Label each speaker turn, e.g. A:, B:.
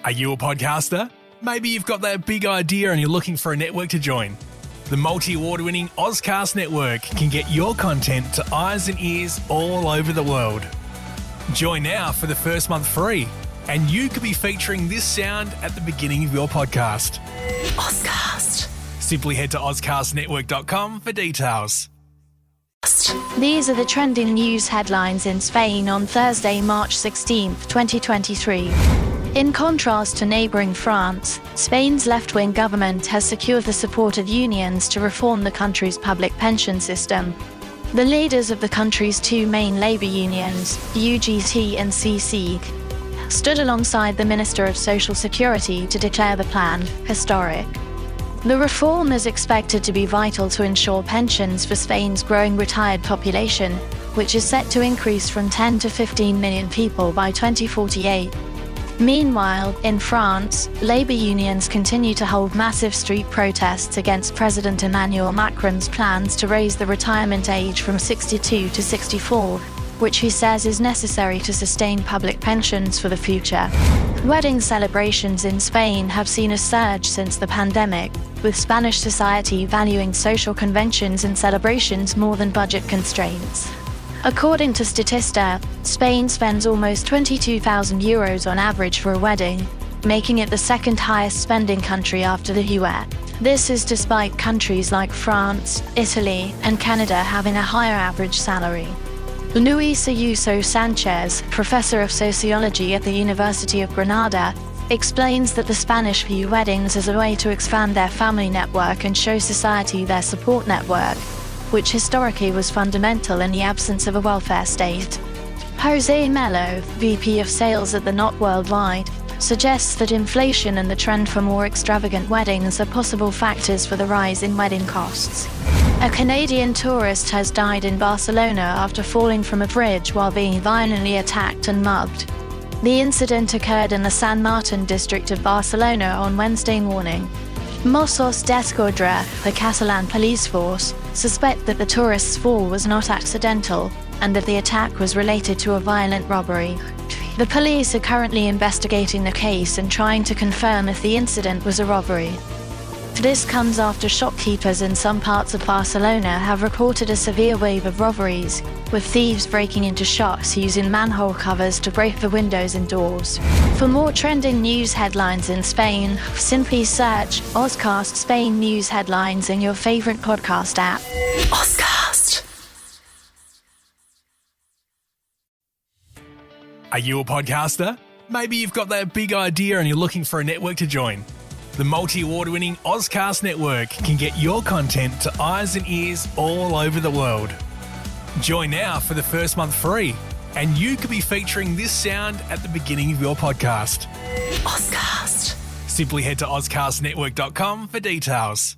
A: Are you a podcaster? Maybe you've got that big idea and you're looking for a network to join. The multi-award-winning Ozcast network can get your content to eyes and ears all over the world. Join now for the first month free, and you could be featuring this sound at the beginning of your podcast.
B: Ozcast.
A: Simply head to ozcastnetwork.com for details.
C: These are the trending news headlines in Spain on Thursday, March 16, 2023. In contrast to neighbouring France, Spain's left-wing government has secured the support of unions to reform the country's public pension system. The leaders of the country's two main labour unions, UGT and CC, stood alongside the Minister of Social Security to declare the plan historic. The reform is expected to be vital to ensure pensions for Spain's growing retired population, which is set to increase from 10 to 15 million people by 2048. Meanwhile, in France, labour unions continue to hold massive street protests against President Emmanuel Macron's plans to raise the retirement age from 62 to 64, which he says is necessary to sustain public pensions for the future. Wedding celebrations in Spain have seen a surge since the pandemic, with Spanish society valuing social conventions and celebrations more than budget constraints. According to Statista, Spain spends almost €22,000 on average for a wedding, making it the second highest spending country after the US. This is despite countries like France, Italy, and Canada having a higher average salary. Ayuso Sánchez, professor of sociology at the University of Granada, explains that the Spanish view weddings as a way to expand their family network and show society their support network, which historically was fundamental in the absence of a welfare state. José Melo, VP of Sales at the Knot Worldwide, suggests that inflation and the trend for more extravagant weddings are possible factors for the rise in wedding costs. A Canadian tourist has died in Barcelona after falling from a bridge while being violently attacked and mugged. The incident occurred in the San Martin district of Barcelona on Wednesday morning. Mossos d'Esquadra, the Catalan police force, suspect that the tourist's fall was not accidental and that the attack was related to a violent robbery. The police are currently investigating the case and trying to confirm if the incident was a robbery. This comes after shopkeepers in some parts of Barcelona have reported a severe wave of robberies, with thieves breaking into shops using manhole covers to break the windows and doors. For more trending news headlines in Spain, simply search Ozcast Spain News Headlines in your favorite podcast app.
B: Ozcast.
A: Are you a podcaster? Maybe you've got that big idea and you're looking for a network to join. The multi-award-winning Ozcast network can get your content to eyes and ears all over the world. Join now for the first month free, and you could be featuring this sound at the beginning of your podcast.
B: Ozcast.
A: Simply head to ozcastnetwork.com for details.